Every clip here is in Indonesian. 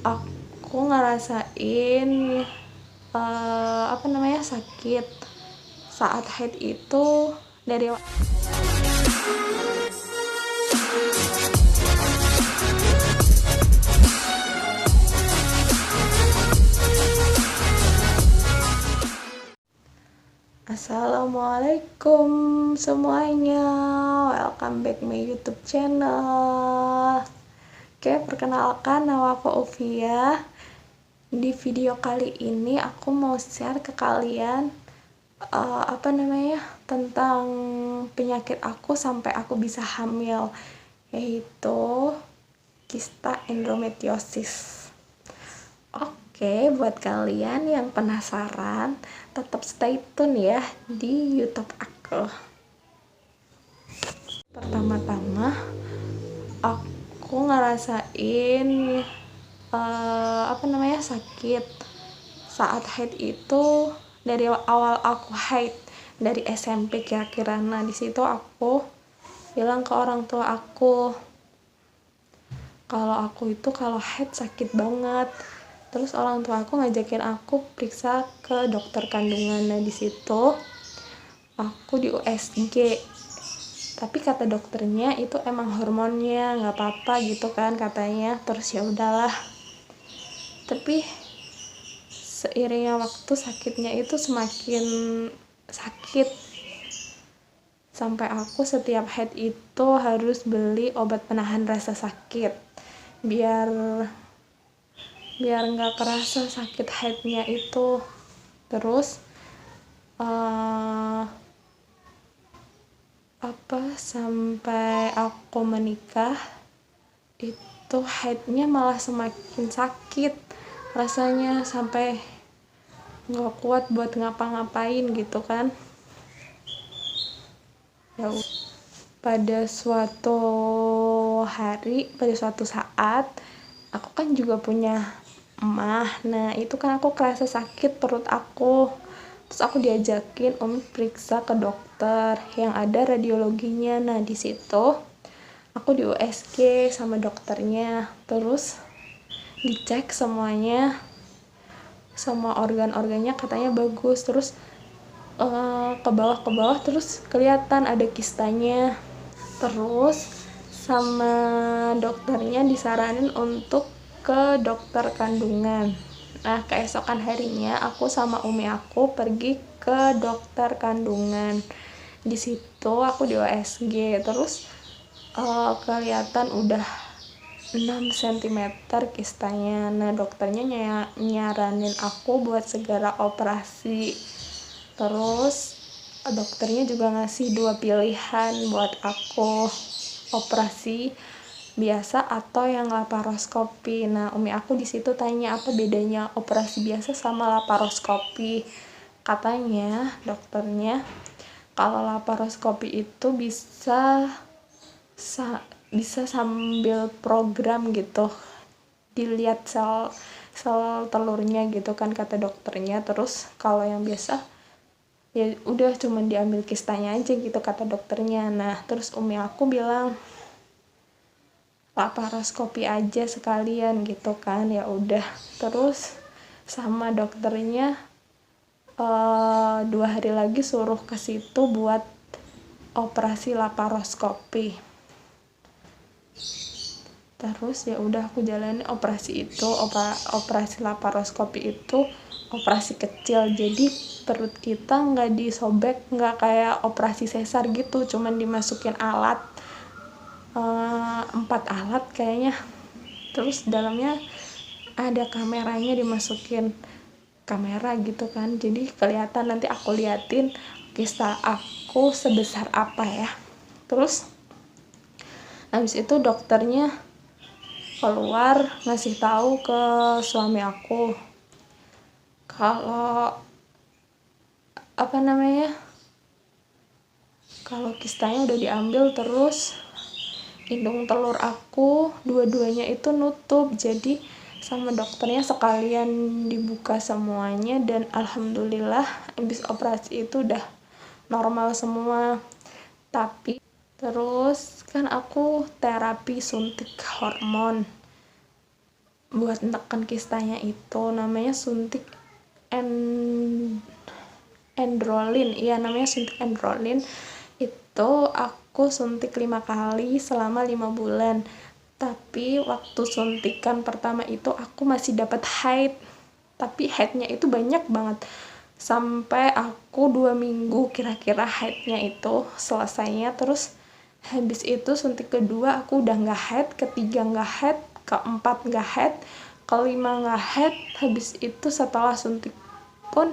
aku ngerasain sakit saat haid itu dari Assalamualaikum semuanya, welcome back my YouTube channel. Oke, perkenalkan, nama aku Ovia. Di video kali ini aku mau share ke kalian tentang penyakit aku sampai aku bisa hamil, yaitu kista endometriosis. Oke, buat kalian yang penasaran, tetap stay tune ya di YouTube aku. Pertama-tama, aku ngerasain sakit saat haid itu dari awal aku haid, dari SMP kira-kira. Nah, di situ aku bilang ke orang tua aku kalau haid sakit banget. Terus orang tua aku ngajakin aku periksa ke dokter kandungan. Nah, di situ aku di USG. Tapi kata dokternya itu emang hormonnya, nggak apa-apa gitu kan katanya. Terus ya udahlah. Tapi seiringnya waktu sakitnya itu semakin sakit. Sampai aku setiap haid itu harus beli obat penahan rasa sakit. Biar nggak kerasa sakit haidnya itu. Terus sampai aku menikah itu haidnya malah semakin sakit rasanya, sampai nggak kuat buat ngapa-ngapain gitu kan. Ya, pada suatu saat aku kan juga punya emah. Nah, itu kan aku kerasa sakit perut aku. Terus aku diajakin periksa ke dokter yang ada radiologinya. Nah, di situ aku di USG sama dokternya. Terus dicek semuanya, semua organ-organnya katanya bagus. Terus ke bawah terus kelihatan ada kistanya. Terus sama dokternya disaranin untuk ke dokter kandungan. Nah, keesokan harinya aku sama umi aku pergi ke dokter kandungan. Di situ aku di USG. Terus kelihatan udah 6 cm kistanya. Nah, dokternya nyaranin aku buat segera operasi. Terus dokternya juga ngasih 2 pilihan buat aku, operasi biasa atau yang laparoskopi. Nah, umi aku di situ tanya apa bedanya operasi biasa sama laparoskopi. Katanya dokternya kalau laparoskopi itu bisa sambil program gitu, dilihat sel telurnya gitu kan kata dokternya. Terus kalau yang biasa ya udah cuman diambil kistanya aja gitu kata dokternya. Nah, terus umi aku bilang laparoskopi aja sekalian gitu kan. Ya udah, terus sama dokternya 2 hari lagi suruh ke situ buat operasi laparoskopi. Terus ya udah aku jalani operasi itu. Operasi laparoskopi itu operasi kecil, jadi perut kita nggak disobek, nggak kayak operasi sesar gitu, cuman dimasukin alat 4 alat kayaknya. Terus dalamnya ada kameranya, dimasukin kamera gitu kan, jadi kelihatan. Nanti aku liatin kista aku sebesar apa ya. Terus habis itu dokternya keluar ngasih tahu ke suami aku kalau kalau kistanya udah diambil. Terus hidung telur aku dua-duanya itu nutup, jadi sama dokternya sekalian dibuka semuanya. Dan alhamdulillah habis operasi itu udah normal semua. Tapi terus kan aku terapi suntik hormon buat neken kistanya itu namanya suntik endrolin. Iya, namanya suntik endrolin. Itu aku suntik 5 kali selama 5 bulan. Tapi waktu suntikan pertama itu aku masih dapat haid. Tapi haidnya itu banyak banget. Sampai aku 2 minggu kira-kira haidnya itu selesainya. Terus habis itu suntik kedua aku udah nggak haid, ketiga nggak haid, keempat nggak haid, kelima nggak haid. Habis itu setelah suntik pun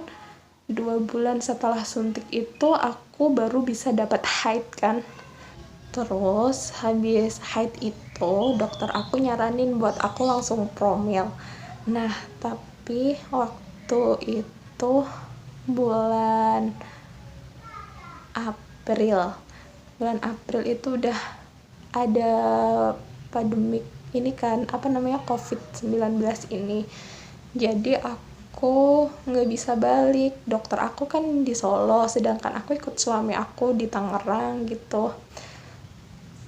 2 bulan setelah suntik itu aku baru bisa dapat haid kan. Terus habis haid itu dokter aku nyaranin buat aku langsung promil. Nah tapi waktu itu bulan April itu udah ada pandemik ini kan, COVID-19 ini. Jadi aku nggak bisa balik. Dokter aku kan di Solo, sedangkan aku ikut suami aku di Tangerang gitu.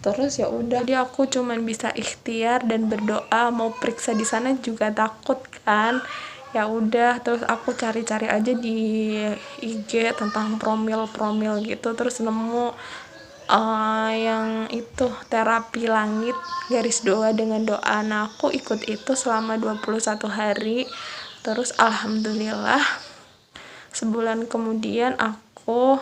Terus ya udah, jadi aku cuman bisa ikhtiar dan berdoa. Mau periksa di sana juga takut kan. Ya udah, terus aku cari-cari aja di IG tentang promil gitu, terus nemu yang itu terapi langit garis doa dengan doa. Nah aku ikut itu selama 21 hari. Terus alhamdulillah sebulan kemudian aku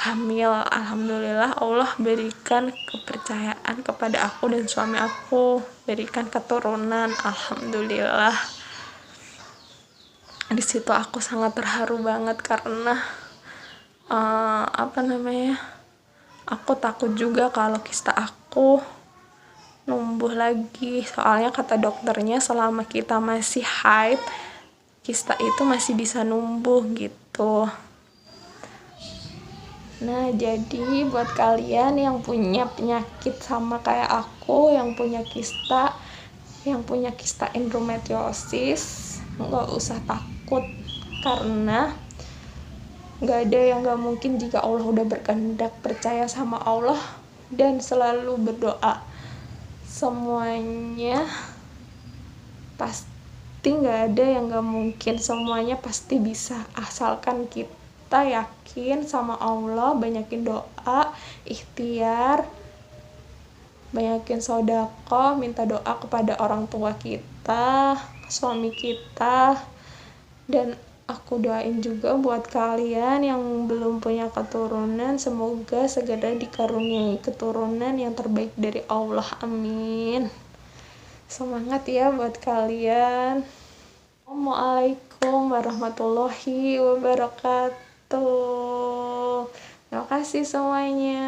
hamil. Alhamdulillah Allah berikan kepercayaan kepada aku dan suami aku, berikan keturunan. Alhamdulillah. Di situ aku sangat terharu banget karena aku takut juga kalau kista aku numbuh lagi. Soalnya kata dokternya selama kita masih haid, kista itu masih bisa numbuh gitu. Nah jadi buat kalian yang punya penyakit sama kayak aku, yang punya kista endometriosis, nggak usah takut karena nggak ada yang nggak mungkin jika Allah udah berkehendak. Percaya sama Allah dan selalu berdoa. Semuanya pasti, nggak ada yang nggak mungkin, semuanya pasti bisa asalkan kita yakin sama Allah, banyakin doa, ikhtiar, banyakin sedekah, minta doa kepada orang tua kita, suami kita. Dan aku doain juga buat kalian yang belum punya keturunan, semoga segera dikaruniai keturunan yang terbaik dari Allah. Amin. Semangat ya buat kalian. Assalamualaikum warahmatullahi wabarakatuh. Terima kasih semuanya.